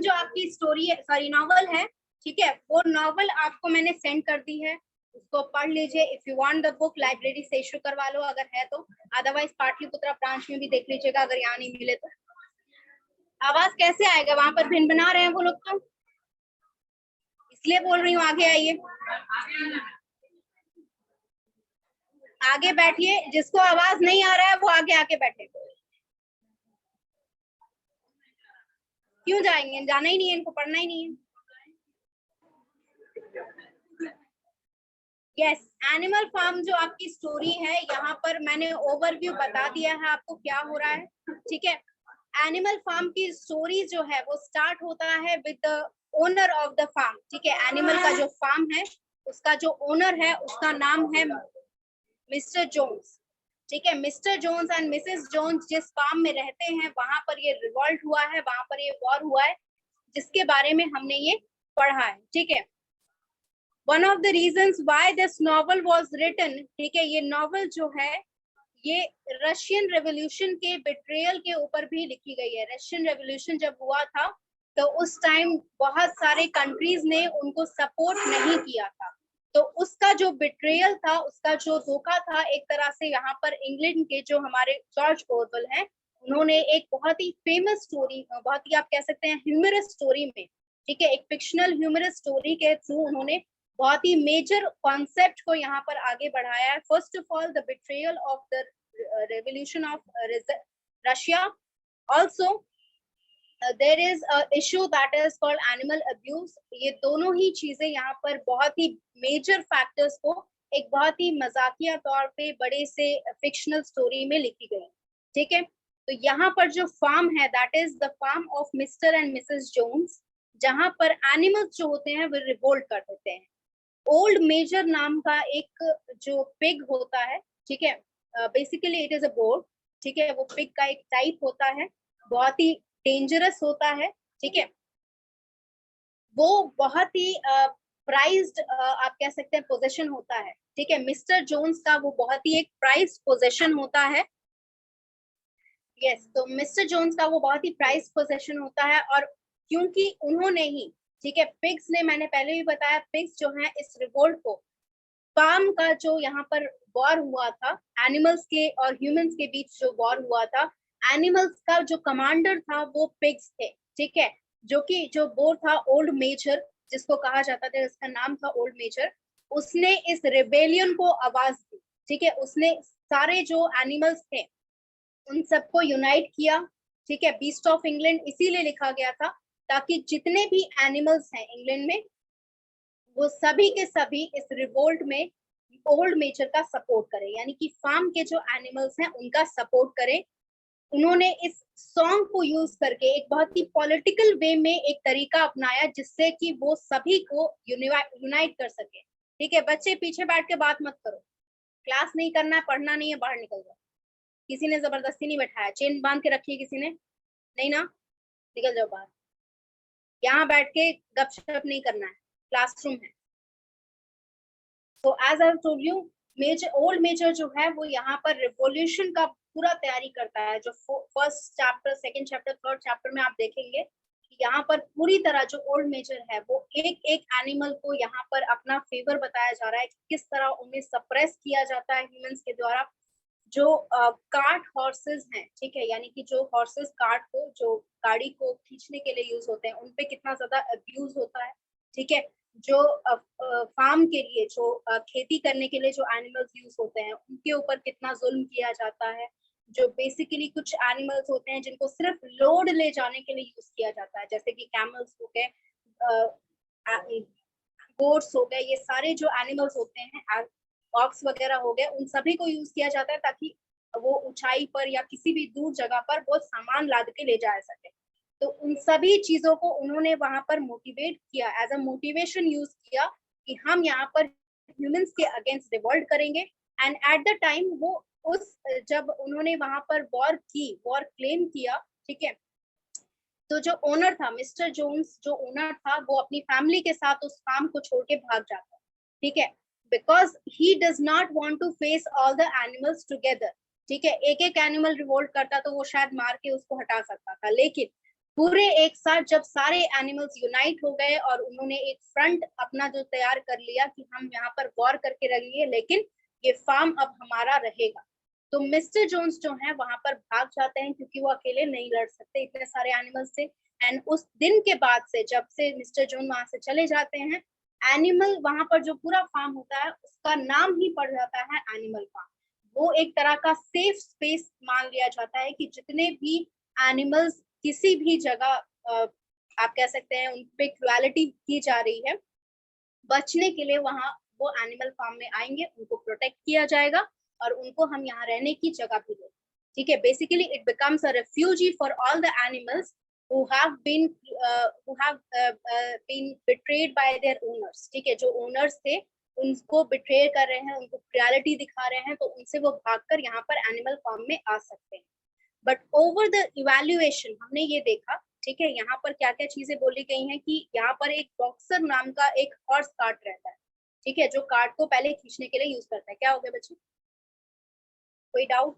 जो आपकी स्टोरी है, सॉरी नॉवल है, ठीक है, वो नॉवल आपको मैंने सेंड कर दी है, उसको पढ़ लीजिए। If you want the book library से इशू करवा लो अगर है तो, अदरवाइज पाटलिपुत्रा ब्रांच में भी देख लीजिएगा अगर यहाँ नहीं मिले तो। आवाज कैसे आएगा, वहां पर भिन बना रहे हैं वो लोग, तो इसलिए बोल रही हूँ आगे आइए, आगे बैठिए। जिसको आवाज नहीं आ रहा है वो आगे आके बैठे। क्यों जाएंगे, जाना ही नहीं है इनको, पढ़ना ही नहीं है। यस, एनिमल फार्म जो आपकी स्टोरी है, यहाँ पर मैंने ओवरव्यू बता दिया है आपको क्या हो रहा है, ठीक है। एनिमल फार्म की स्टोरी जो है वो स्टार्ट होता है with the owner of the farm, ठीक है। एनिमल का जो फार्म है उसका जो ओनर है उसका नाम है मिस्टर जोन्स, ठीक है। Mr Jones and Mrs Jones जिस फार्म में रहते हैं वहां पर ये रिवॉल्ट हुआ है, वहां पर ये वॉर हुआ है, जिसके बारे में हमने ये पढ़ा है, ठीक है। One of the reasons why this novel was written, ठीक है, ये नॉवल जो है ये रशियन रेवोल्यूशन के बिट्रेयल के ऊपर भी लिखी गई है। रशियन रेवोल्यूशन जब हुआ था तो उस टाइम बहुत सारे कंट्रीज ने उनको सपोर्ट नहीं किया था, तो उसका जो बिट्रेयल था, उसका जो धोखा था, एक तरह से यहाँ पर इंग्लैंड के जो हमारे जॉर्ज ऑरवेल हैं, उन्होंने एक बहुत ही फेमस स्टोरी, बहुत ही आप कह सकते हैं ह्यूमरस स्टोरी में, ठीक है, एक फिक्शनल ह्यूमरस स्टोरी के थ्रू उन्होंने बहुत ही मेजर कॉन्सेप्ट को यहाँ पर आगे बढ़ाया है। First of all the betrayal of the revolution of Russia. Also, there is a issue that is called animal abuse. ये दोनों ही चीजें यहाँ पर बहुत ही मेजर फैक्टर्स को एक बहुत ही मजाकिया तौर पे बड़े से फिक्शनल स्टोरी में लिखी गई, ठीक है। तो यहाँ पर जो फार्म है that is the farm of Mr and Mrs Jones, जहाँ पर एनिमल्स जो होते हैं वो रिवोल्ट कर देते हैं। ओल्ड मेजर नाम का एक जो पिग होता है, ठीक है, basically it is a bore, ठीक है, वो पिग का एक टाइप होता है, बहुत ही डेंजरस होता है, ठीक है। वो बहुत ही प्राइज्ड आप कह सकते हैं पोजीशन होता है, ठीक है। मिस्टर जोन्स का वो बहुत ही एक प्राइज्ड पोजीशन होता है। यस, तो मिस्टर जोन्स का वो बहुत ही प्राइज्ड पोजीशन होता है, और क्योंकि उन्होंने ही, ठीक है, पिग्स ने, मैंने पहले भी बताया, पिग्स जो है इस रिवोल्ट को, फार्म का जो यहाँ पर वॉर हुआ था, एनिमल्स के और ह्यूमंस के बीच जो वॉर हुआ था, एनिमल्स का जो कमांडर था वो पिग्स थे, ठीक है, जो कि जो बोर था ओल्ड मेजर, जिसको कहा जाता था, इसका नाम था ओल्ड मेजर, उसने इस रेबेलियन को आवाज दी, ठीक है। उसने सारे जो एनिमल्स थे उन सबको यूनाइट किया, ठीक है। बीस्ट ऑफ इंग्लैंड इसीलिए लिखा गया था ताकि जितने भी एनिमल्स हैं इंग्लैंड में वो सभी के सभी इस रिवोल्ट में ओल्ड मेजर का सपोर्ट करें, यानी कि फार्म के जो एनिमल्स हैं उनका सपोर्ट करें। उन्होंने इस सॉन्ग को यूज करके एक बहुत ही पॉलिटिकल वे में एक तरीका अपनाया जिससे कि वो सभी को यूनाइट कर सके, ठीक है। बच्चे पीछे बैठ के बात मत करो, क्लास नहीं करना है, पढ़ना नहीं है, बाहर निकल जाओ। किसी ने जबरदस्ती नहीं बैठाया, चेन बांध के रखी है किसी ने, नहीं ना, निकल जाओ बाहर। यहाँ बैठ के गपशप नहीं करना है, क्लासरूम है। तो as I told you, major old major जो है वो यहाँ पर रिवोल्यूशन का पूरा तैयारी करता है। जो first chapter, second chapter, third chapter में आप देखेंगे कि यहाँ पर पूरी तरह जो ओल्ड मेजर है वो एक एक एनिमल को यहाँ पर अपना फेवर बताया जा रहा है कि किस तरह उन्हें सप्रेस किया जाता है ह्यूमंस के द्वारा। जो कार्ट हॉर्सेस हैं, ठीक है, यानी कि जो हॉर्सेस कार्ट को, जो गाड़ी को खींचने के लिए यूज होते हैं, उनपे कितना ज्यादा अब्यूज होता है, ठीक है। जो फार्म के लिए, जो खेती करने के लिए जो एनिमल्स यूज होते हैं उनके ऊपर कितना जुल्म किया जाता है। जो बेसिकली कुछ एनिमल्स होते हैं जिनको सिर्फ लोड ले जाने के लिए यूज किया जाता है, जैसे कि कैमल्स हो गए, गोट्स हो गए, ये सारे जो एनिमल्स होते हैं, ऑक्स वगैरह हो गए, उन सभी को यूज किया जाता है ताकि वो ऊंचाई पर या किसी भी दूर जगह पर वो सामान लाद के ले जा सके। तो उन सभी चीजों को उन्होंने वहां पर मोटिवेट किया, एज अ मोटिवेशन यूज किया कि हम यहाँ पर ह्यूमंस के अगेंस्ट रिवोल्ट करेंगे। एंड एट द टाइम वो उस, जब उन्होंने वहां पर वॉर की, वॉर क्लेम किया, ठीक है, तो जो ओनर था मिस्टर जोन्स, जो ओनर था वो अपनी फैमिली के साथ उस फार्म को छोड़ के भाग जाता, ठीक है, because he does not want to face all the animals together, ठीक है। एक एक एनिमल रिवोल्ट करता तो वो शायद मार के उसको हटा सकता था, लेकिन पूरे एक साथ जब सारे एनिमल्स यूनाइट हो गए और उन्होंने एक फ्रंट अपना जो तैयार कर लिया कि हम यहाँ पर वॉर करके रहेंगे, लेकिन ये फार्म अब हमारा रहेगा, तो मिस्टर जोन्स जो है वहां पर भाग जाते हैं क्योंकि वो अकेले नहीं लड़ सकते इतने सारे एनिमल्स से। एंड उस दिन के बाद से, जब से मिस्टर जोन वहां से चले जाते हैं, एनिमल वहां पर जो पूरा फार्म होता है उसका नाम ही पड़ जाता है एनिमल फार्म। वो एक तरह का सेफ स्पेस मान लिया जाता है कि जितने भी एनिमल्स किसी भी जगह आप कह सकते हैं उन पे क्रुएलिटी की जा रही है, बचने के लिए वहां वो एनिमल फार्म में आएंगे, उनको प्रोटेक्ट किया जाएगा और उनको हम यहाँ रहने की जगह भी देंगे। ठीक है, basically it becomes a refugee for all the animals who have been betrayed by their owners। ठीक है, जो ओनर्स थे उनको बिट्रे कर रहे हैं, उनको क्रुएलिटी दिखा रहे हैं, तो उनसे वो भागकर यहाँ पर एनिमल फार्म में आ सकते हैं। बट ओवर द इवैल्यूएशन हमने ये देखा, ठीक है, यहाँ पर क्या क्या चीजें बोली गई हैं कि यहाँ पर एक बॉक्सर नाम का एक हॉर्स कार्ट रहता है, ठीक है, जो कार्ट को पहले खींचने के लिए यूज करता है। क्या हो गया बच्चे, कोई डाउट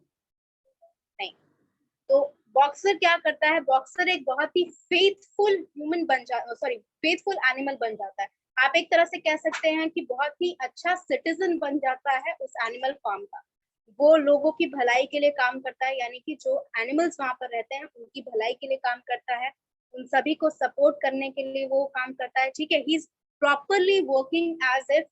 नहीं? तो बॉक्सर क्या करता है, बॉक्सर एक बहुत ही फेथफुल ह्यूमन बन जा सॉरी फेथफुल एनिमल बन जाता है। आप एक तरह से कह सकते हैं कि बहुत ही अच्छा सिटीजन बन जाता है उस एनिमल फार्म का। वो लोगों की भलाई के लिए काम करता है, यानी कि जो एनिमल्स वहां पर रहते हैं उनकी भलाई के लिए काम करता है, उन सभी को सपोर्ट करने के लिए वो काम करता है। ठीक है, he is properly working as if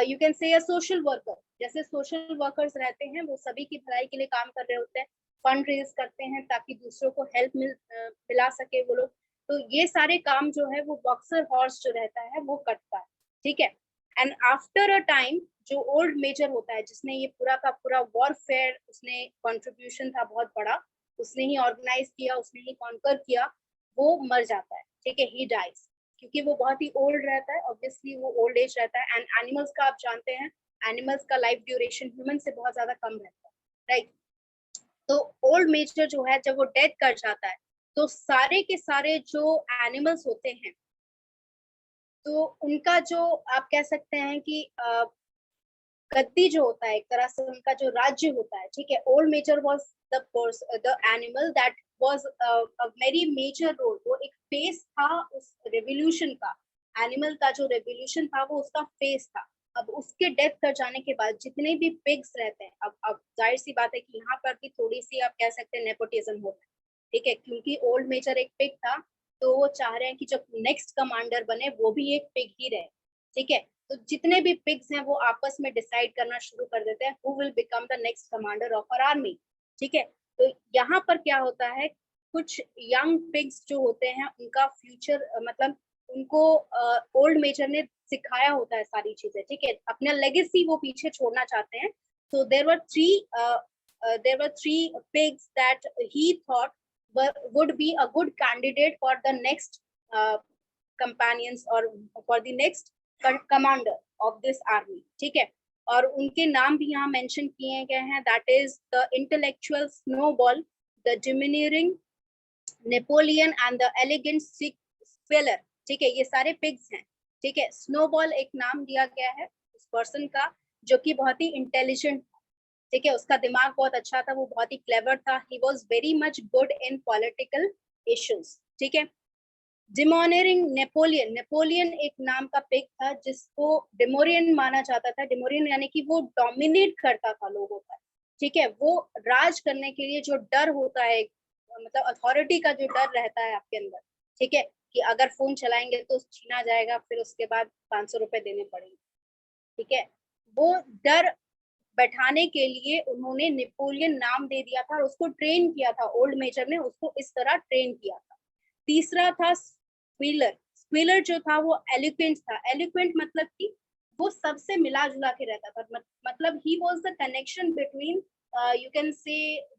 you can say a social worker. जैसे सोशल वर्कर्स रहते हैं वो सभी की भलाई के लिए काम कर रहे होते हैं, फंड रेज करते हैं ताकि दूसरों को हेल्प मिला सके वो लोग। तो ये सारे काम जो है वो बॉक्सर हॉर्स जो रहता है वो करता है। ठीक है, एंड आफ्टर अ टाइम जो ओल्ड मेजर होता है, जिसने ये पूरा का पूरा वॉरफेयर, उसने कंट्रीब्यूशन था बहुत बड़ा, उसने ही ऑर्गेनाइज किया, उसने ही कॉन्कर किया, वो मर जाता है। ठीक है, ही डाइज, क्योंकि वो बहुत ही ओल्ड रहता है, ऑब्वियसली वो ओल्ड एज रहता है। एंड एनिमल्स का आप जानते हैं, एनिमल्स का लाइफ ड्यूरेशन ह्यूमन से बहुत ज्यादा कम रहता है, राइट? तो ओल्ड मेजर जो है जब वो डेथ कर जाता है, तो सारे के सारे जो एनिमल्स होते हैं, तो उनका जो आप कह सकते हैं कि गद्दी जो होता है, एक तरह से उनका जो राज्य होता है, ठीक है, old major was the animal that was a very major role. वो एक फेस था उस रेवोल्यूशन का, एनिमल का जो रेवोल्यूशन था वो उसका फेस था। अब उसके डेथ कर जाने के बाद जितने भी पिग्स रहते हैं, अब जाहिर सी बात है कि यहाँ पर भी थोड़ी सी आप कह सकते हैं नेपोटिज्म होता है। ठीक है, क्योंकि ओल्ड मेजर एक पिग था, तो वो चाह रहे हैं कि जब नेक्स्ट कमांडर बने वो भी एक पिग ही रहे। ठीक है, तो जितने भी पिग्स हैं वो आपस में डिसाइड करना शुरू कर देते हैं who will become the next commander of our army. ठीक है, तो यहाँ पर क्या होता है, कुछ यंग पिग्स जो होते हैं उनका फ्यूचर मतलब उनको ओल्ड मेजर ने सिखाया होता है सारी चीजें। ठीक है, अपना लेगेसी वो पीछे छोड़ना चाहते हैं। So there were three pigs that he thought would be a good candidate for the next companions or for the next commander of this army। ठीक है, और उनके नाम भी यहाँ मेंशन किए गए हैं, that is the intellectual Snowball, the domineering Napoleon and the elegant Squealer. ठीक है, ये सारे पिग्स हैं। ठीक है, स्नोबॉल एक नाम दिया गया है उस पर्सन का जो कि बहुत ही इंटेलिजेंट, ठीक है, उसका दिमाग बहुत अच्छा था, वो बहुत ही क्लेवर था, he was very much good in political issues. ठीक है, डिमोनियरिंग नेपोलियन, नेपोलियन एक नाम का पिग था जिसको डिमोरियन माना जाता था। डिमोरियन यानी कि वो डोमिनेट करता था लोगों पर। ठीक है, वो राज करने के लिए जो डर होता है, मतलब अथॉरिटी का जो डर रहता है आपके अंदर, ठीक है, कि अगर फोन चलाएंगे तो छीना जाएगा, फिर उसके बाद 500 रुपए देने पड़ेंगे। ठीक है, वो डर बैठाने के लिए उन्होंने नेपोलियन नाम दे दिया था और उसको ट्रेन किया था, ओल्ड मेजर ने उसको इस तरह ट्रेन किया था। तीसरा था स्क्वीलर। स्क्वीलर जो था वो एलिक्वेंट था। एलिक्वेंट मतलब कि वो सबसे मिला जुला के रहता था, मतलब he was the connection between you can say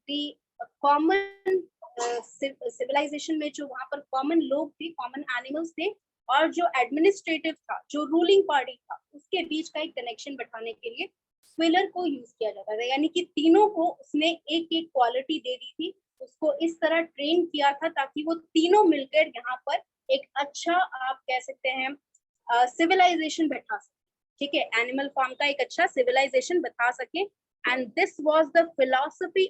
the common civilisation में, जो वहां पर कॉमन लोग थे, कॉमन एनिमल्स थे, और जो एडमिनिस्ट्रेटिव था, जो रूलिंग पार्टी था, उसके बीच का एक कनेक्शन बैठाने के लिए स्क्विलर को यूज किया जाता था। यानी कि तीनों को उसने एक एक क्वालिटी दे दी थी, उसको इस तरह ट्रेन किया था ताकि वो तीनों मिलकर यहाँ पर एक अच्छा आप कह सकते हैं सिविलाइजेशन बैठा सके। ठीक है, एनिमल फार्म का एक अच्छा सिविलाइजेशन बता सके। And this was the philosophy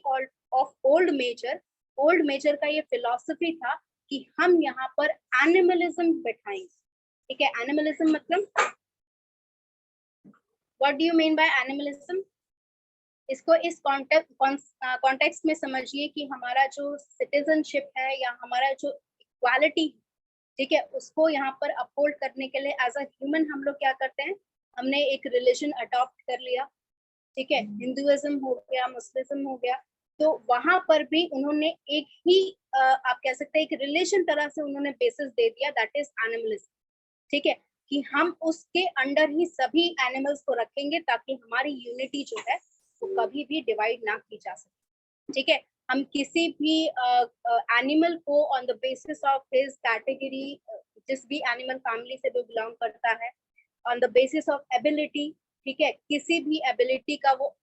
of old major. Old major का ये फिलॉसफी था कि हम यहाँ पर एनिमलिज्म बैठाएंगे, ठीक है। एनिमलिज्म मतलब what do you mean by animalism? इसको इस कॉन्टेक्स्ट में समझिए कि हमारा जो सिटीजनशिप है या हमारा जो इक्वालिटी, ठीक है, उसको यहाँ पर अपहोल्ड करने के लिए एज अ ह्यूमन हम लोग क्या करते हैं, हमने एक रिलीजन अडॉप्ट कर लिया, ठीक है। हिंदुइज्म हो गया, मुस्लिम हो गया, तो वहां पर भी उन्होंने एक ही आप कह सकते हैं एक रिलेशन तरह से उन्होंने बेसिस दे दिया, दैट इज एनिमलिज्म, ठीक है, कि हम उसके अंडर ही सभी एनिमल्स को रखेंगे ताकि हमारी यूनिटी जो है वो कभी भी डिवाइड ना की जा सके, ठीक है। हम किसी भी एनिमल को on the basis of his category, जिस भी एनिमल फैमिली से वो बिलोंग करता है, on the basis of ability, ठीक है, किसी भी एबिलिटी का वो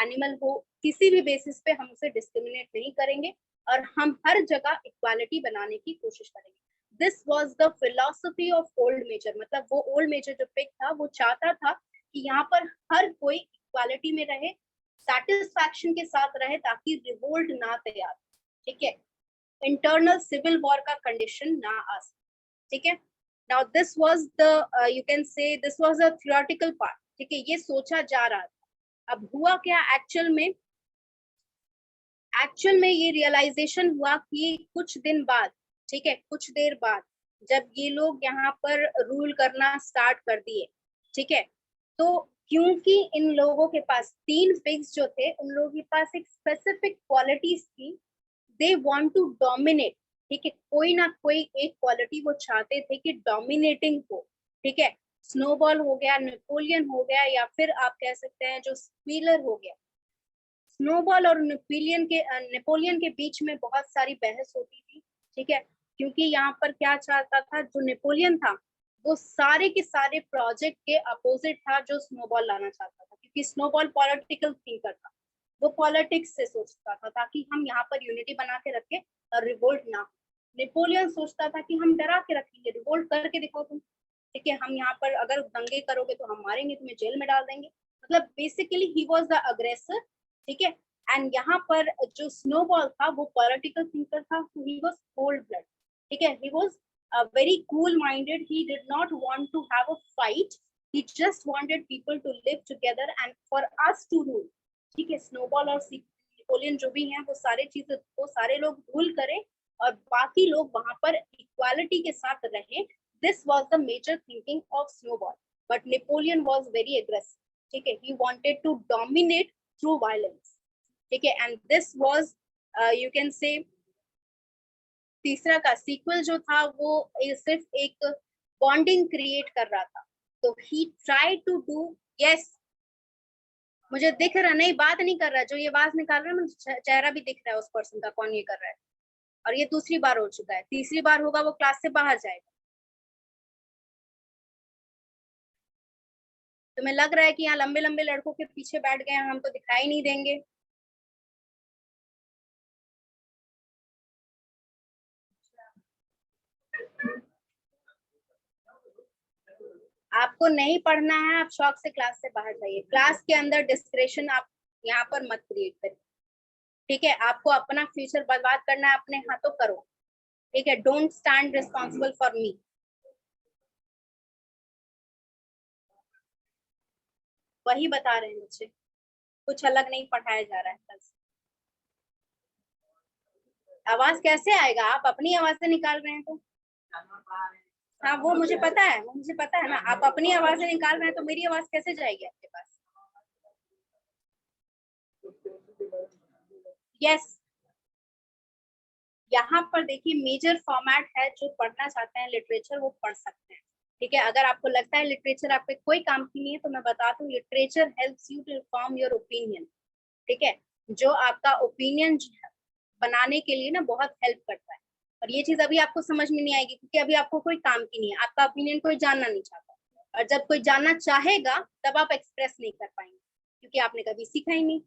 एनिमल हो, किसी भी बेसिस पे हम उसे डिस्क्रिमिनेट नहीं करेंगे और हम हर जगह इक्वालिटी बनाने की कोशिश करेंगे। This was the philosophy of old major, मतलब वो ओल्ड मेजर जो पिग था वो चाहता था कि यहाँ पर हर कोई इक्वालिटी में रहे, सेटिस्फैक्शन के साथ रहे, ताकि रिवोल्ट ना तैयार, ठीक है, इंटरनल सिविल वॉर का कंडीशन ना आ सके, ठीक है। Now this was the you can से this was a theoretical part, ठीक है, ये सोचा जा रहा था। अब हुआ क्या एक्चुअल में ये रियलाइजेशन हुआ कि कुछ दिन बाद, ठीक है, कुछ देर बाद जब ये लोग यहाँ पर रूल करना स्टार्ट कर दिए, ठीक है, तो क्योंकि इन लोगों के पास 3 पिग्स जो थे, उन लोगों के पास एक स्पेसिफिक क्वालिटीज थी, दे वांट टू डोमिनेट, ठीक है, कोई ना कोई एक क्वालिटी वो चाहते थे कि डोमिनेटिंग हो, ठीक है। स्नोबॉल हो गया, नेपोलियन हो गया, या फिर आप कह सकते हैं जो स्क्वीलर हो गया। स्नोबॉल और नेपोलियन के बीच में बहुत सारी बहस होती थी, ठीक है, क्योंकि यहाँ पर क्या चाहता था, जो नेपोलियन था वो सारे के सारे प्रोजेक्ट के अपोजिट था जो स्नोबॉल लाना चाहता था, क्योंकि स्नोबॉल पॉलिटिकल थिंकर था, वो पॉलिटिक्स से सोचता था ताकि हम यहाँ पर यूनिटी बना के रखे और रिवोल्ट ना। नेपोलियन सोचता था कि हम डरा के रखेंगे, रिवोल्ट करके दिखाओ तुम, ठीक है, हम यहाँ पर अगर दंगे करोगे तो हम मारेंगे, तुम्हें जेल में डाल देंगे, मतलब बेसिकली ही वाज द अग्रेसर, ठीक है। एंड यहाँ पर जो स्नोबॉल था वो पॉलिटिकल थिंकर था, so he was cold blood, ठीक है, he was very cool minded, he did not want to have a fight, he just wanted people to live together and for us to rule, ठीक है। Snowball और Napoleon जो भी हैं वो सारे चीजें वो सारे लोग रूल करें और बाकी लोग वहां पर इक्वालिटी के साथ रहे। This was the major thinking of Snowball, but Napoleon was very aggressive, ठीक है, he wanted to dominate through violence, ठीक है। And this was you can say तीसरा का सीक्वल जो था वो सिर्फ एक बॉन्डिंग क्रिएट कर रहा था, तो ही ट्राई टू डू, यस मुझे दिख रहा, नहीं बात नहीं कर रहा, जो ये आवाज निकाल रहा है मुझे चेहरा भी दिख रहा है उस पर्सन का, कौन ये कर रहा है, और ये दूसरी बार हो चुका है, तीसरी बार होगा वो क्लास से बाहर जाएगा। तुम्हें लग रहा है कि यहाँ लंबे लंबे लड़कों के पीछे बैठ गए, हम तो दिखाई नहीं देंगे। आपको नहीं पढ़ना है, आप शौक से क्लास से बाहर जाइए, क्लास के अंदर डिस्क्रेशन आप यहाँ पर मत क्रिएट करिए, ठीक है। आपको अपना फ्यूचर बर्बाद करना है अपने हाथों, करो, ठीक है, don't stand responsible for me. वही बता रहे हैं बच्चे, कुछ अलग नहीं पढ़ाया जा रहा है कल से। आवाज कैसे आएगा, आप अपनी आवाज से निकाल रहे हैं तो। हाँ वो मुझे पता है, वो मुझे पता है ना, आप अपनी आवाज से निकाल रहे हैं तो मेरी आवाज कैसे जाएगी आपके पास? यस, यहाँ पर देखिए मेजर फॉर्मेट है, जो पढ़ना चाहते हैं लिटरेचर वो पढ़ सकते हैं, ठीक है। अगर आपको लगता है लिटरेचर आपके कोई काम की नहीं है तो मैं बताता हूँ, literature helps you to form your opinion, ठीक है, जो आपका ओपिनियन बनाने के लिए ना बहुत हेल्प करता है। और ये चीज अभी आपको समझ में नहीं आएगी क्योंकि अभी आपको कोई काम की नहीं है, आपका ओपिनियन कोई जानना नहीं चाहता, और जब कोई जानना चाहेगा तब आप एक्सप्रेस नहीं कर पाएंगे क्योंकि आपने कभी सीखा ही नहीं।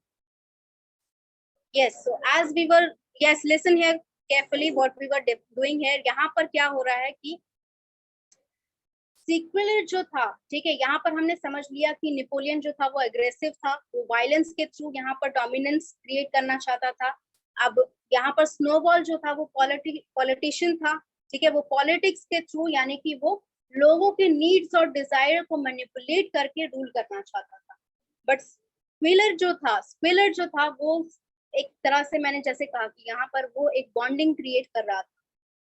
yes so as we were yes listen here carefully what we were doing here, यहाँ पर क्या हो रहा है कि सीक्वेलर जो था, ठीक है, यहाँ पर हमने समझ लिया कि नेपोलियन जो था वो एग्रेसिव था, वो वायलेंस के थ्रू यहाँ पर डोमिनेंस क्रिएट करना चाहता था, अब यहाँ पर स्नोबॉल जो था वो पॉलिटिशियन था, ठीक है, वो पॉलिटिक्स के थ्रू यानी कि वो लोगों के नीड्स और डिजायर को मैनिपुलेट करके रूल करना चाहता था। बट स्क्विलर जो था वो एक तरह से, मैंने जैसे कहा कि यहाँ पर वो एक बॉन्डिंग क्रिएट कर रहा था।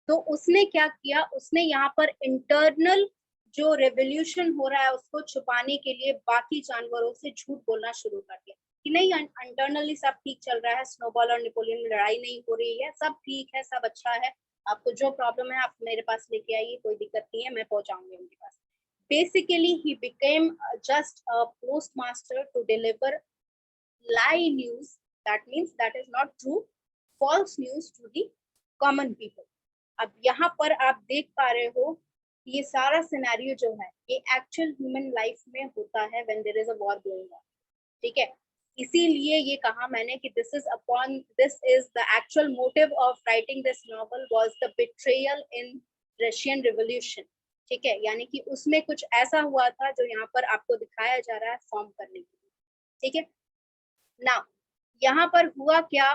तो उसने क्या किया, उसने यहाँ पर इंटरनल जो रेवोल्यूशन हो रहा है उसको छुपाने के लिए बाकी जानवरों से झूठ बोलना शुरू कर दिया कि नहीं, इंटरनली सब ठीक चल रहा है, स्नोबॉल और नेपोलियन में लड़ाई नहीं हो रही है, सब ठीक है, सब अच्छा है, आपको जो प्रॉब्लम है आप मेरे पास लेके आइए, कोई दिक्कत नहीं है, मैं पहुंचाऊंगी उनके पास। Basically he became just a postmaster to deliver lie news, that means that is not true, false news to the common people. अब यहाँ पर आप देख पा रहे हो ये सारा सिनेरियो जो है ये एक्चुअल ह्यूमन लाइफ में होता है when there is a war going on, ठीक है। इसीलिए ये कहा मैंने कि this is the actual motive of writing this novel was the betrayal in Russian revolution, ठीक है, यानी कि उसमें कुछ ऐसा हुआ था जो यहाँ पर आपको दिखाया जा रहा है फॉर्म करने के लिए, ठीक है ना। यहाँ पर हुआ क्या,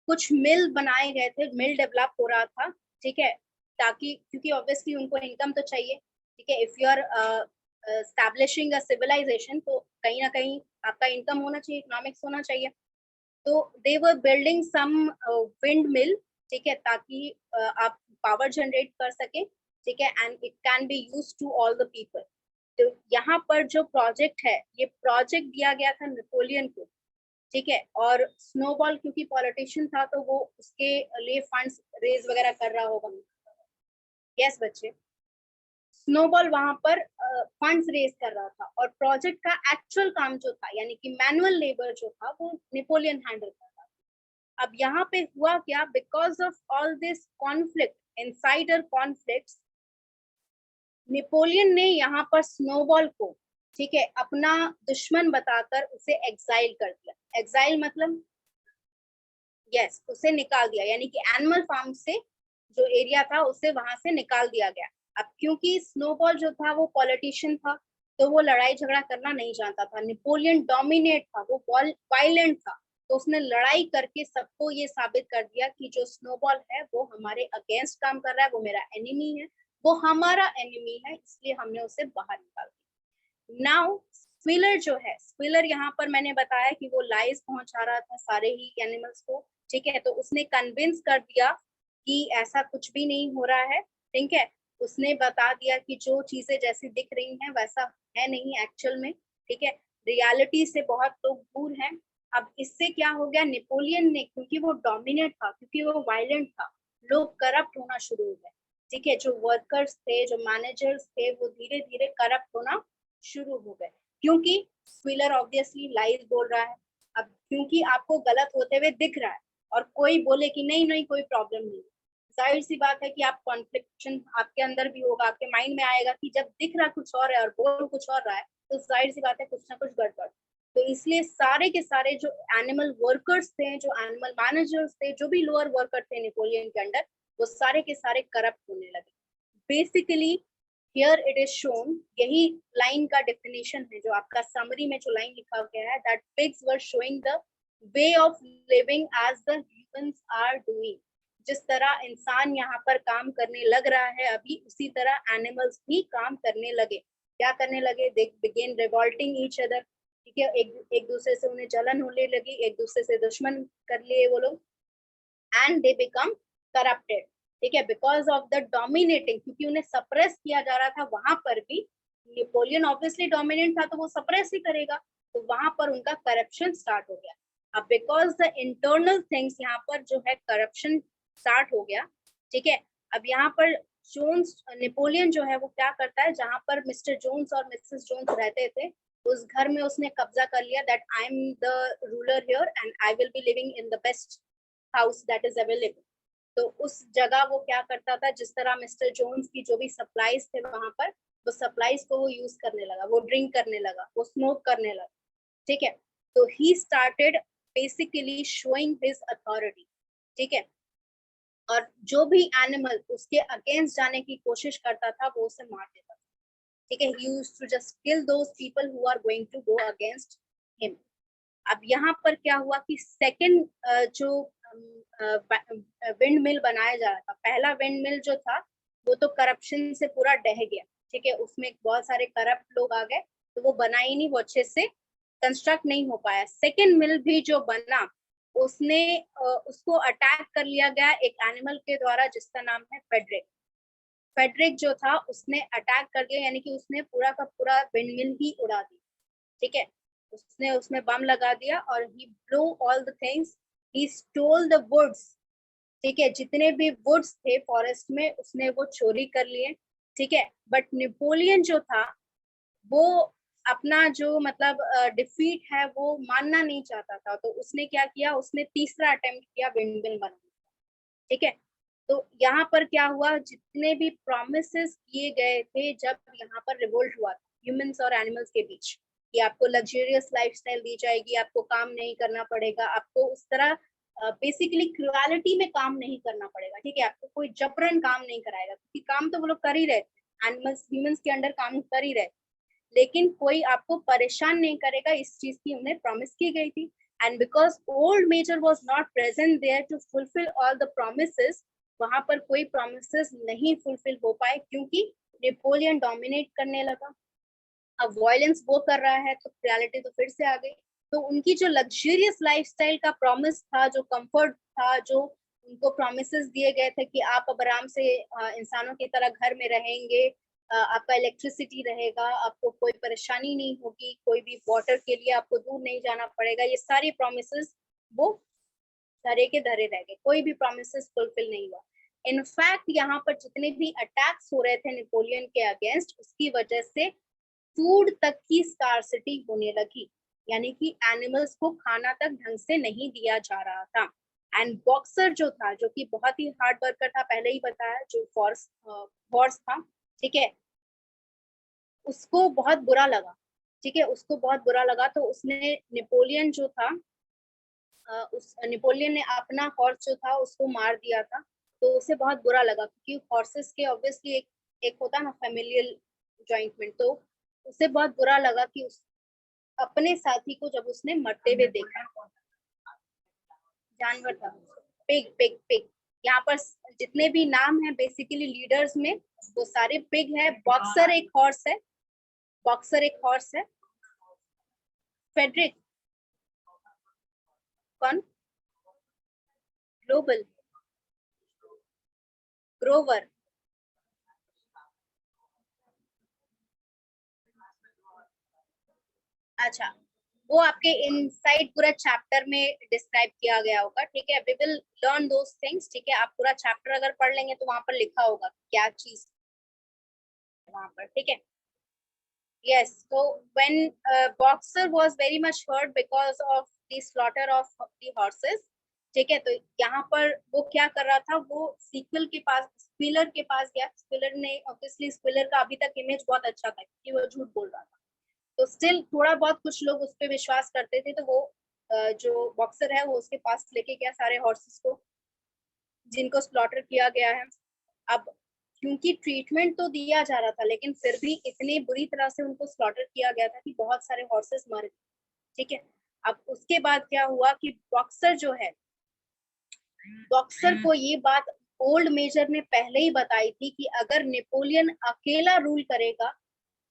कुछ मिल बनाए गए थे, मिल डेवलप हो रहा था, ठीक है, ताकि क्योंकि ऑब्वियसली उनको इनकम तो चाहिए, ठीक है, if you are establishing a civilisation तो कहीं ना कहीं आपका इनकम होना चाहिए, इकोनॉमिक्स होना चाहिए। तो दे were building some wind mill, ठीक है, ताकि आप पावर जनरेट कर सके, ठीक है, and it can be use to all the people. तो यहाँ पर जो प्रोजेक्ट है ये प्रोजेक्ट दिया गया था नेपोलियन को, ठीक है, और स्नोबॉल क्योंकि पॉलिटिशियन था तो वो उसके लिए फंड्स रेज वगैरह कर रहा होगा। यस बच्चे, स्नोबॉल वहां पर फंड्स रेज कर रहा था और प्रोजेक्ट का एक्चुअल काम जो था यानी कि मैनुअल लेबर जो था वो नेपोलियन हैंडल कर रहा था। अब यहाँ पे हुआ क्या, because of all this conflict, insider conflicts, Napoleon ने यहाँ पर स्नोबॉल को, ठीक है, अपना दुश्मन बताकर उसे एक्साइल कर दिया। एक्साइल मतलब यस उसे निकाल दिया, यानी कि एनिमल फार्म से जो एरिया था उसे वहां से निकाल दिया गया। अब क्योंकि स्नोबॉल जो था वो पॉलिटिशियन था तो वो लड़ाई झगड़ा करना नहीं जानता था, नेपोलियन डोमिनेट था, वो वायलेंट था, तो उसने लड़ाई करके सबको ये साबित कर दिया कि जो स्नोबॉल है वो हमारे अगेंस्ट काम कर रहा है, वो मेरा एनिमी है, वो हमारा एनिमी है, इसलिए हमने उसे बाहर निकाल दिया। नाउ स्क्विलर जो है, स्क्विलर यहाँ पर मैंने बताया कि वो लाइस पहुंचा रहा था सारे ही एनिमल्स को, ठीक है, तो उसने कन्विंस कर दिया कि ऐसा कुछ भी नहीं हो रहा है, ठीक है, उसने बता दिया कि जो चीजें जैसी दिख रही हैं वैसा है नहीं एक्चुअल में, ठीक है, रियलिटी से बहुत लोग दूर हैं। अब इससे क्या हो गया, नेपोलियन ने, क्योंकि वो डोमिनेट था, क्योंकि वो वायलेंट था, लोग करप्ट होना शुरू हो गए, ठीक है, जो वर्कर्स थे, जो मैनेजर्स थे, वो धीरे धीरे करप्ट होना शुरू हो गए, क्योंकि स्क्विलर ऑब्वियसली लाइज बोल रहा है। अब क्योंकि आपको गलत होते हुए दिख रहा है और कोई बोले कि नहीं नहीं कोई प्रॉब्लम नहीं, जाहिर सी बात है कि आप कॉन्फ्लिक्शन आपके अंदर भी होगा, आपके माइंड में आएगा कि जब दिख रहा कुछ और है और बोल कुछ और रहा है तो जाहिर सी बात है कुछ ना कुछ गड़बड़। तो इसलिए सारे के सारे जो एनिमल वर्कर्स थे, जो एनिमल मैनेजर्स थे, जो भी लोअर वर्कर थे नेपोलियन के अंडर, वो सारे के सारे करप्ट होने लगे। Basically here it is shown, यही लाइन का डेफिनेशन है जो आपका समरी में जो लाइन लिखा गया है, that pigs were showing the way of living as the humans are doing. जिस तरह इंसान यहाँ पर काम करने लग रहा है अभी, उसी तरह एनिमल्स भी काम करने लगे। क्या करने लगे, दे बिगेन रिवॉल्टिंग ईच अदर, ठीक है, एक दूसरे से उन्हें जलन होने लगी, एक दूसरे से दुश्मन कर लिए वो लोग, एंड दे बिकम करप्टेड, ठीक है, बिकॉज ऑफ द डोमिनेटिंग, क्योंकि उन्हें सप्रेस किया जा रहा था वहां पर भी, नेपोलियन ऑब्वियसली डोमिनेंट था तो वो सप्रेस ही करेगा, तो वहां पर उनका करप्शन स्टार्ट हो गया। अब बिकॉज द इंटरनल थिंग्स यहाँ पर जो है करप्शन स्टार्ट हो गया, ठीक है। अब यहाँ पर जोन्स, नेपोलियन जो है वो क्या करता है, जहां पर मिस्टर जोन्स और मिसेस जोन्स रहते थे उस घर में उसने कब्जा कर लिया, that I am the ruler here and I will be living in the best house that is available. तो उस जगह वो क्या करता था, जिस तरह मिस्टर जोन्स की जो भी सप्लाईज थे वहां पर, वो सप्लाईज को वो यूज करने लगा, वो ड्रिंक करने लगा, वो स्मोक करने लगा, ठीक है। तो he started basically showing his authority, ठीक है, और जो भी एनिमल उसके अगेंस्ट जाने की कोशिश करता था वो उसे मार देता था, ठीक है, he used to just kill those people who are going to go against him। अब यहाँ पर क्या हुआ कि सेकंड जो विंड मिल बनाया जा रहा था। पहला विंड मिल जो था वो तो करप्शन से पूरा डह गया, ठीक है, उसमें बहुत सारे करप्ट लोग आ गए, तो वो बना ही नहीं, वो अच्छे से कंस्ट्रक्ट नहीं हो पाया। सेकेंड मिल भी जो बना उसने उसको अटैक कर लिया गया एक एनिमल के द्वारा जिसका नाम है फेडरिक। फेडरिक जो था उसने अटैक कर दिया, यानी कि उसने पूरा का पूरा विंड मिल ही उड़ा दिया, ठीक है, उसने उसमें बम लगा दिया और he blow all the things, he stole the woods, ठीक है, जितने भी वुड्स थे फॉरेस्ट में उसने वो चोरी कर लिए, ठीक है। बट नेपोलियन जो था वो अपना जो मतलब डिफीट है वो मानना नहीं चाहता था, तो उसने क्या किया, उसने तीसरा अटेम्प्ट किया विंडमिल बनाने, ठीक है। तो यहाँ पर क्या हुआ, जितने भी प्रोमिसेस किए गए थे जब यहाँ पर रिवोल्ट हुआ था ह्यूमंस और एनिमल्स के बीच, कि आपको लग्जरियस लाइफस्टाइल दी जाएगी, आपको काम नहीं करना पड़ेगा, आपको उस तरह बेसिकली क्रुएलिटी में काम नहीं करना पड़ेगा, ठीक है, आपको कोई जबरन काम नहीं कराएगा, क्योंकि काम तो वो लोग कर ही रहे थे, एनिमल्स ह्यूमंस के अंडर काम कर ही रहे, लेकिन कोई आपको परेशान नहीं करेगा, इस चीज की उन्हें प्रॉमिस की गई थी। And because old major was not present there to fulfil all the promises, वहां पर कोई प्रोमिसेस नहीं फुलफिल हो पाए, क्योंकि नेपोलियन डोमिनेट करने लगा। अब वायलेंस वो कर रहा है तो रियलिटी तो फिर से आ गई। तो उनकी जो लग्जरियस लाइफस्टाइल का प्रॉमिस था, जो कंफर्ट था, जो उनको प्रोमिसेस दिए गए थे कि आप अब आराम से इंसानों की तरह घर में रहेंगे, आपका इलेक्ट्रिसिटी रहेगा, आपको कोई परेशानी नहीं होगी, कोई भी वाटर के लिए आपको दूर नहीं जाना पड़ेगा, ये सारी प्रोमिसेस वो धरे के धरे रह गए, कोई भी प्रोमिसेस फुलफिल नहीं हुआ। इनफैक्ट यहाँ पर जितने भी अटैक्स हो रहे थे नेपोलियन के अगेंस्ट, उसकी वजह से फूड तक की स्कार्सिटी होने लगी, यानी कि एनिमल्स को खाना तक ढंग से नहीं दिया जा रहा था। एंड बॉक्सर जो था, जो कि बहुत ही हार्ड वर्कर था, पहले ही बताया, जो हॉर्स था, ठीक है, उसको बहुत बुरा लगा, ठीक है, उसको बहुत बुरा लगा, तो उसने नेपोलियन जो था उस नेपोलियन ने अपना हॉर्स जो था उसको मार दिया था। तो उसे बहुत बुरा लगा, क्योंकि हॉर्सेस के ऑब्वियसली एक होता ना फैमिलियल जॉइंटमेंट, तो उसे बहुत बुरा लगा कि उस अपने साथी को जब उसने मरते हुए देखा। जानवर था, पिग पिग पिग, यहाँ पर जितने भी नाम है बेसिकली लीडर्स में वो सारे पिग है। बॉक्सर एक हॉर्स है, बॉक्सर एक हॉर्स है। फेडरिक कौन? ग्लोबल, ग्रोवर, अच्छा, वो आपके इनसाइड पूरा चैप्टर में डिस्क्राइब किया गया होगा, ठीक है, we will learn those things, ठीक है, आप पूरा चैप्टर अगर पढ़ लेंगे तो वहां पर लिखा होगा क्या चीज वहां पर, ठीक है। Yes, so when Boxer was very much hurt because of the slaughter of the horses, ठीक है, तो यहाँ पर वो क्या कर रहा था, वो सीक्वल के पास, स्क्विलर के पास गया। स्क्विलर ने ऑब्वियसली, स्क्विलर का अभी तक इमेज बहुत अच्छा था क्योंकि वो झूठ बोल रहा था, तो स्टिल थोड़ा बहुत कुछ लोग उस पर विश्वास करते थे, तो वो जो बॉक्सर है वो उसके पास लेके गया सारे हॉर्सेस को जिनको स्लॉटर किया गया है। अब क्योंकि ट्रीटमेंट तो दिया जा रहा था, लेकिन फिर भी इतनी बुरी तरह से उनको स्लॉटर किया गया था कि बहुत सारे हॉर्सेस मर गए, ठीक है। अब उसके बाद क्या हुआ कि बॉक्सर जो है, बॉक्सर को ये बात ओल्ड मेजर ने पहले ही बताई थी कि अगर नेपोलियन अकेला रूल करेगा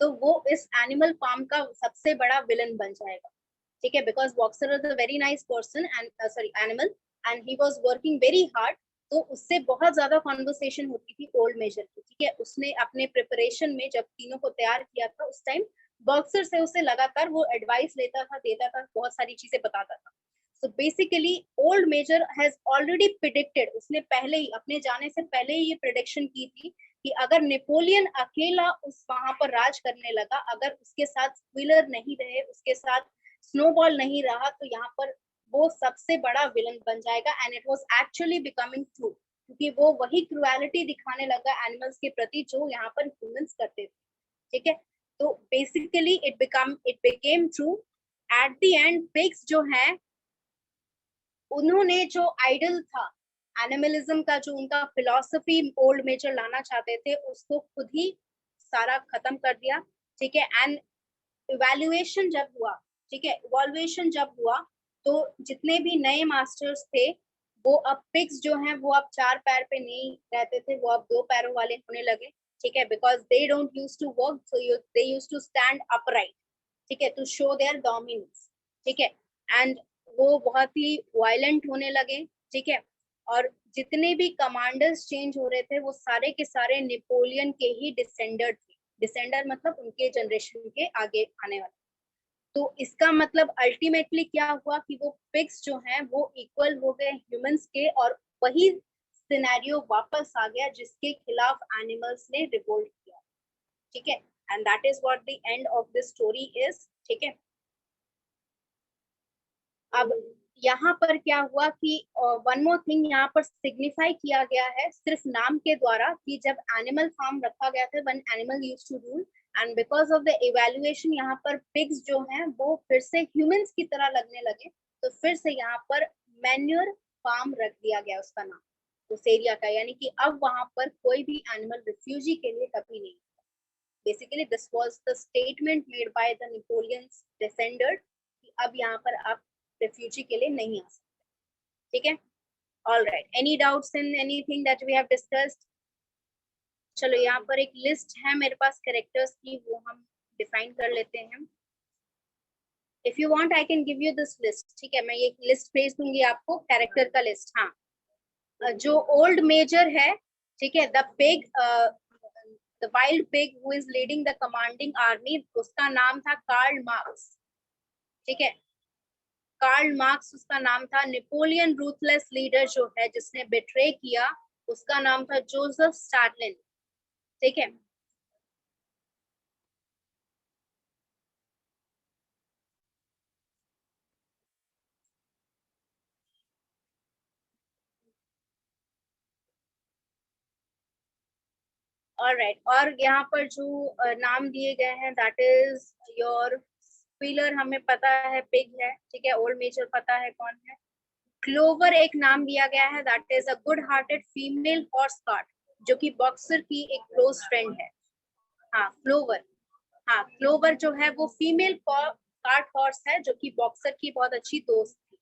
तो वो इस एनिमल फार्म का सबसे बड़ा विलन बन जाएगा, ठीक है, because boxer is a very nice person and sorry animal, and he was working very hard. तो उससे बहुत ज्यादा कॉन्वर्सेशन होती थी ओल्ड मेजर की, ठीक है, उसने अपने प्रिपरेशन में जब तीनों को तैयार किया था उस टाइम बॉक्सर से उसे लगातार वो एडवाइस लेता था, देता था, बहुत सारी चीजें बताता था। So basically old major has already predicted, उसने पहले ही अपने जाने से पहले ही ये प्रिडिक्शन की थी कि अगर नेपोलियन अकेला उस वहां पर राज करने लगा, अगर उसके साथ स्क्विलर नहीं रहे, उसके साथ स्नोबॉल नहीं रहा, तो यहाँ पर वो सबसे बड़ा विलन बन जाएगा। And it was actually becoming true, क्योंकि वो वही क्रुएलिटी दिखाने लगा एनिमल्स के प्रति जो यहाँ पर ह्यूमंस करते थे, ठीक है। तो basically it became true. At the end pigs जो है, उन्होंने जो आइडल था एनिमलिज्म का, जो उनका फिलॉसफी ओल्ड मेजर लाना चाहते थे, उसको खुद ही सारा खत्म कर दिया, ठीक है। एंड इवैल्यूएशन जब हुआ, ठीक है, इवॉल्वेशन जब हुआ, तो जितने भी नए मास्टर्स थे वो अब पिग्स जो हैं वो अब 4 पैर पे नहीं रहते थे, वो अब 2 पैरों वाले होने लगे, ठीक है, because they don't use to work, so they use to stand upright, ठीक है, टू शो देयर डोमिनेंस, ठीक है, एंड वो बहुत ही वायलेंट होने लगे, ठीक है, और जितने भी कमांडर्स चेंज हो रहे थे वो सारे के सारे नेपोलियन के ही डिसेंडर थे। डिसेंडर मतलब उनके जनरेशन के आगे आने वाले। तो इसका मतलब अल्टीमेटली क्या हुआ कि वो पिग्स जो हैं वो इक्वल हो गए ह्यूमंस के, और वही सिनेरियो वापस आ गया जिसके खिलाफ एनिमल्स ने रिवोल्ट किया, ठीक है, and that is what the end of this story is, ठीक है। अब यहाँ पर क्या हुआ कि वन मोर थिंग यहाँ पर सिग्निफाई किया गया है सिर्फ नाम के द्वारा कि जब एनिमल फार्म रखा गया था, when animal used to rule, and because of the evaluation यहाँ पर पिग्स जो हैं वो फिर से ह्यूमंस की तरह लगने लगे, तो फिर से यहाँ पर मैन्योर फार्म रख दिया गया उसका नाम उस एरिया का, यानी कि अब वहां पर कोई भी एनिमल रिफ्यूजी के लिए कभी नहीं। Basically this was the statement made by the Napoleon's descender कि अब यहाँ पर आप रेफ्यूजी के लिए नहीं आ सकते, ठीक है। All right, any doubts in anything that we have discussed? चलो यहाँ पर एक लिस्ट है मेरे पास कैरेक्टर्स की, वो हम डिफाइन कर लेते हैं। If you want I can give you this list, ठीक है, मैं ये लिस्ट भेज दूंगी आपको, कैरेक्टर का लिस्ट। हाँ, जो ओल्ड मेजर है, ठीक है, the pig, the wild pig who is leading the commanding army, उसका नाम था कार्ल मार्क्स, ठीक है, कार्ल मार्क्स उसका नाम था। नेपोलियन रूथलेस लीडर जो है जिसने बिट्रे किया, उसका नाम था जोसेफ स्टालिन, ठीक है। ऑलराइट, और यहाँ पर जो नाम दिए गए हैं दैट इज योर व्हीलर, हमें पता है पिग है, ठीक है, ओल्ड मेजर पता है कौन है। क्लोवर एक नाम दिया गया है, that is a good hearted female horse cart, जो कि बॉक्सर की एक क्लोज फ्रेंड है। हाँ क्लोवर, हाँ क्लोवर जो है वो फीमेल कार्ट हॉर्स है जो कि बॉक्सर की बहुत अच्छी दोस्त थी।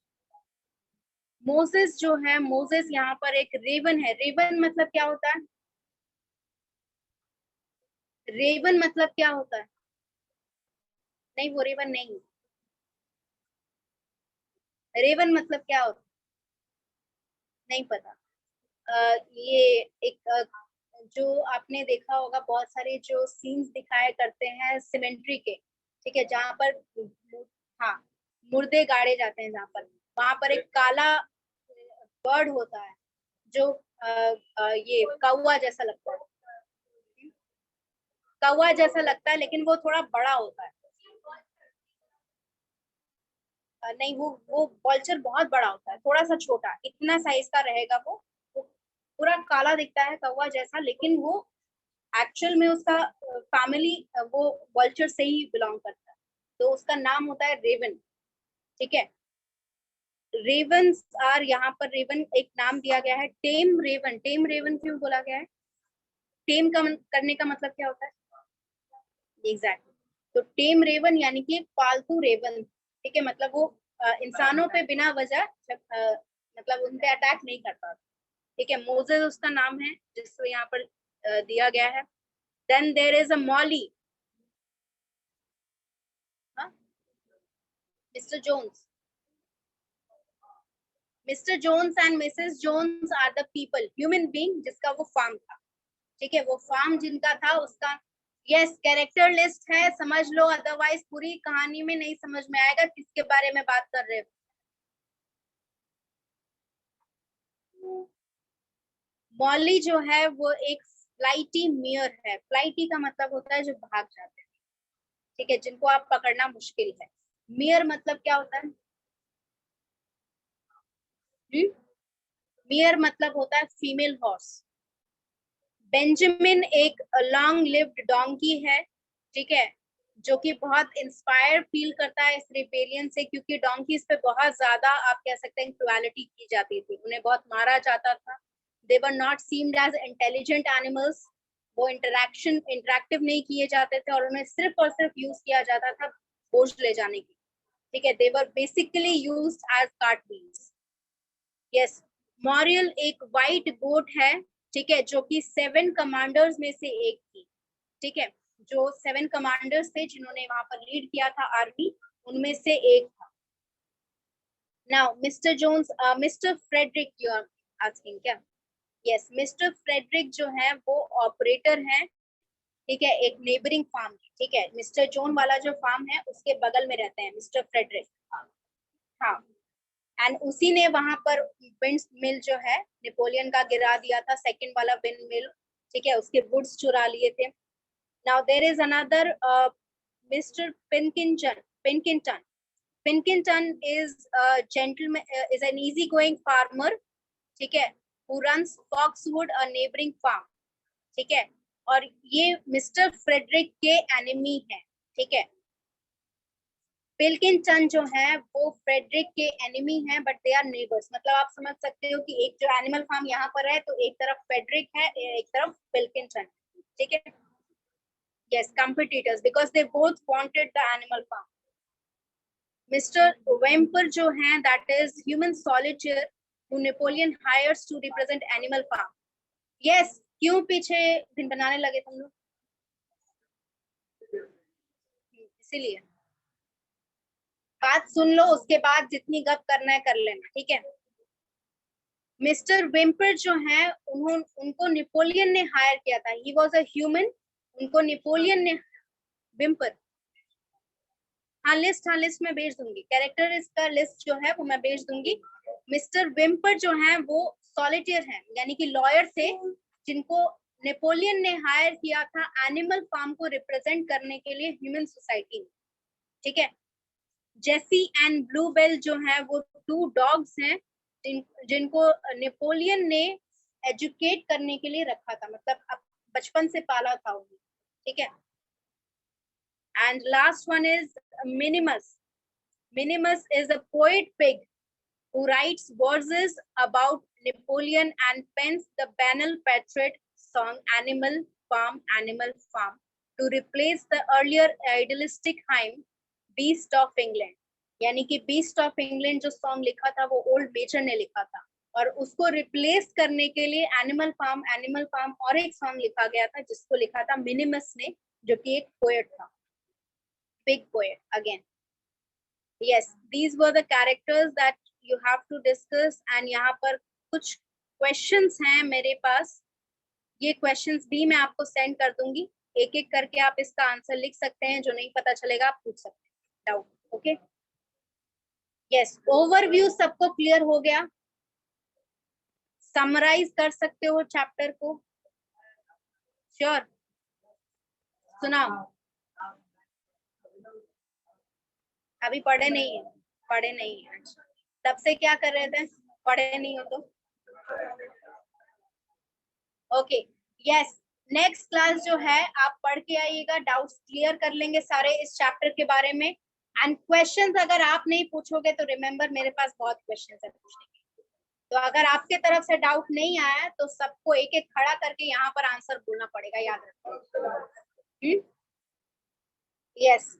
मोजेस जो है, मोजेस यहाँ पर एक रेवन है। रेवन मतलब क्या होता है? रेवन मतलब क्या होता है? नहीं, वो रेवन नहीं। रेवन मतलब क्या होता है? नहीं पता। ये एक जो आपने देखा होगा बहुत सारे जो सीन्स दिखाया करते हैं सिमेंट्री के, ठीक है, जहाँ पर हाँ मुर्दे गाड़े जाते हैं, जहाँ पर वहां पर एक काला बर्ड होता है जो ये कौवा जैसा लगता है, कौवा जैसा लगता है लेकिन वो थोड़ा बड़ा होता है। नहीं, वो वल्चर बहुत बड़ा होता है, थोड़ा सा छोटा इतना साइज का रहेगा वो पूरा काला दिखता है कौवा जैसा, लेकिन वो एक्चुअल में उसका फैमिली वो वल्चर से ही बिलोंग करता है, तो उसका नाम होता है रेवन, ठीक है। रेवन्स आर, यहाँ पर रेवन एक नाम दिया गया है। टेम रेवन, टेम रेवन क्यों बोला गया है? टेम का करने का मतलब क्या होता है? एग्जैक्टली, तो टेम रेवन यानी कि एक पालतू रेवन, ठीक है, मतलब वो इंसानों पे बिना वजह मतलब उन पे अटैक नहीं करता, ठीक है। मोजेस उसका नाम है जिसको यहाँ पर दिया गया है। Then there is a Mollie, Mr Jones, Mr Jones and Mrs Jones are the people, human being जिसका वो फार्म था, ठीक है, वो फार्म जिनका था उसका। यस, कैरेक्टर लिस्ट है, समझ लो, अदरवाइज पूरी कहानी में नहीं समझ में आएगा किसके बारे में बात कर रहे हो। मॉली जो है वो एक फ्लाइटी मियर है। फ्लाइटी का मतलब होता है जो भाग जाते हैं, ठीक है, जिनको आप पकड़ना मुश्किल है। मियर मतलब क्या होता है? मियर मतलब होता है फीमेल हॉर्स। बेंजामिन एक लॉन्ग लिव्ड डोंकी है, ठीक है, जो कि बहुत इंस्पायर फील करता है इस रिबेलियन से, क्योंकि डोंकीज पे बहुत ज्यादा आप कह सकते हैं क्रुएलिटी की जाती थी, उन्हें बहुत मारा जाता था। They were not seemed as intelligent animals, वो इंटरेक्टिव नहीं किए जाते थे और उन्हें सिर्फ और सिर्फ यूज किया जाता था बोझ ले जाने की, ठीक है। They were basically used as cart wheels. Yes, Muriel एक व्हाइट गोट है, ठीक है, जो कि 7 कमांडर्स में से एक थी, ठीक है, जो 7 कमांडर्स थे जिन्होंने वहां पर लीड किया था आर्मी, उनमें से एक था। Now Mr Jones, Mr Frederick, you are asking क्या? यस, मिस्टर फ्रेडरिक जो है वो ऑपरेटर है, ठीक है, एक नेबरिंग फार्म, ठीक है, मिस्टर जोन वाला जो फार्म है उसके बगल में रहते हैं मिस्टर फ्रेडरिक। हाँ, एंड उसी ने वहां पर विंड मिल जो है नेपोलियन का गिरा दिया था, सेकंड वाला विंड मिल, ठीक है, उसके वुड्स चुरा लिए थे। Now there is another mister Pilkington Pilkington is gentleman, is an easy going farmer, ठीक है, who runs Foxwood a neighbouring farm, ठीक है, और ये मिस्टर फ्रेडरिक के एनिमी है, ठीक है। पिल्किंगटन जो है वो फ्रेडरिक के एनिमी हैं, बट दे आर नेबर्स, मतलब आप समझ सकते हो कि एक जो एनिमल फार्म यहाँ पर है तो एक तरफ फ्रेडरिक है, एक तरफ पिल्किंगटन, ठीक है। Yes, competitors because they both wanted the animal farm. Mister Whymper जो है that is human solicitor who Napoleon hires to represent animal farm. Yes, क्यों पीछे दिन बनाने लगे तुम लोग? इसीलिए बात सुन लो, उसके बाद जितनी गप करना है कर लेना, ठीक है। मिस्टर वेम्पर जो है उनको नेपोलियन ने हायर किया था, ही वॉज अ ह्यूमन, उनको नेपोलियन ने वेम्पर, हाँ लिस्ट में भेज दूंगी, कैरेक्टर्स का लिस्ट जो है वो मैं भेज दूंगी। मिस्टर वेम्पर जो है वो सॉलिटेयर है, यानी कि लॉयर थे, जिनको नेपोलियन ने हायर किया था एनिमल फार्म को रिप्रेजेंट करने के लिए ह्यूमन सोसाइटी में, ठीक है। जेसी एंड ब्लूबेल जो है वो 2 डॉग्स हैं जिनको नेपोलियन ने एजुकेट करने के लिए रखा था, मतलब अब बचपन से पाला था उन्हें, ठीक है। And last one is minimus. Minimus is a poet pig who writes verses about Napoleon and pens the banal patriot song Animal Farm, Animal Farm to replace the earlier idealistic hymn Beast of England. यानी कि beast of England जो song लिखा था वो old Becher ने लिखा था, और उसको रिप्लेस करने के लिए एनिमल फार्म और एक सॉन्ग लिखा गया था जिसको लिखा था मिनिमस ने, जो कि एक पोएट था, big poet again. yes, these were the characters that you have to discuss, and यहाँ पर कुछ questions हैं मेरे पास, ये questions भी मैं आपको send कर दूंगी, एक एक करके आप इसका आंसर लिख सकते हैं, जो नहीं पता चलेगा आप पूछ सकते हैं डाउट, ओके। यस, ओवरव्यू सबको क्लियर हो गया? समराइज कर सकते हो चैप्टर को? श्योर, सुनाओ। अभी पढ़े नहीं है? पढ़े नहीं है, अच्छा, तब से क्या कर रहे थे, पढ़े नहीं हो तो? ओके, यस, नेक्स्ट क्लास जो है आप पढ़ के आइएगा, डाउट्स क्लियर कर लेंगे सारे इस चैप्टर के बारे में, एंड क्वेश्चंस अगर आप नहीं पूछोगे तो रिमेम्बर मेरे पास बहुत क्वेश्चंस है पूछने के, तो अगर आपके तरफ से डाउट नहीं आया तो सबको एक एक खड़ा करके यहाँ पर आंसर बोलना पड़ेगा, याद रखो। यस,